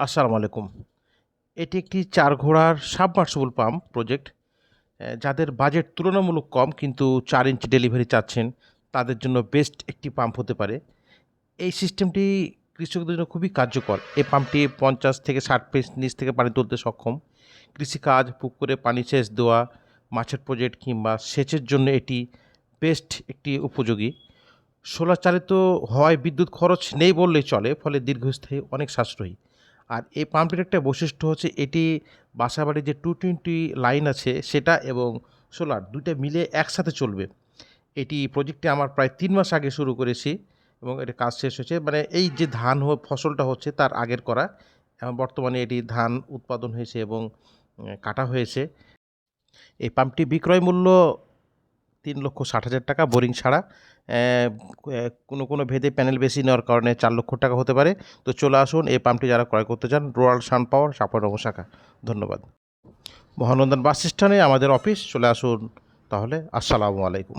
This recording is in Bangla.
আসসালামু আলাইকুম। এটি একটি ৪ ঘোড়ার সাবমার্সিবল পাম্প প্রজেক্ট। যাদের বাজেট তুলনামূলক কম কিন্তু ৪ ইঞ্চি ডেলিভারি চাচ্ছেন, তাদের জন্য বেস্ট একটি পাম্প হতে পারে। এই সিস্টেমটি কৃষকদের জন্য খুবই কার্যকর। এই পাম্পটি ৫০ থেকে ৬০ ফিট নিচ থেকে পানি তুলতে সক্ষম। কৃষিকাজ, পুকুরে পানি সেচ দেওয়া, মাছের প্রজেক্ট কিংবা সেচের জন্য এটি বেস্ট একটি উপযোগী। সোলার চালিত হওয়ায় বিদ্যুৎ খরচ নেই বললেই চলে, ফলে দীর্ঘস্থায়ী অনেক সাশ্রয়ী। আর এই পাম্পটির একটা বৈশিষ্ট্য হচ্ছে এটি বাসাবাড়ির যে 220 লাইন আছে সেটা এবং সোলার ২ টা মিলে একসাথে চলবে। এটি প্রজেক্টটি আমার প্রায় ৩ মাস আগে শুরু করেছি এবং এটার কাজ শেষ হয়েছে। মানে এই যে ধান ফসলটা হচ্ছে তার আগের করা। এখন বর্তমানে এটি ধান উৎপাদন হয়েছে এবং কাটা হয়েছে। এই পাম্পটি বিক্রয় মূল্য ৩,৬০,০০০ টাকা বোরিং ছাড়া। কোনো ভেদে প্যানেল বেশি নেওয়ার কারণে ৪,০০,০০০ টাকা হতে পারে। তো চলে আসুন এই পাম্পটি যারা ক্রয় করতে চান, রুরাল সান পাওয়ার, চাঁপাইনবাবগঞ্জ শাখা। ধন্যবাদ। মহানন্দন বাস স্ট্যান্ডে আমাদের অফিস, চলে আসুন তাহলে। আসসালামু আলাইকুম।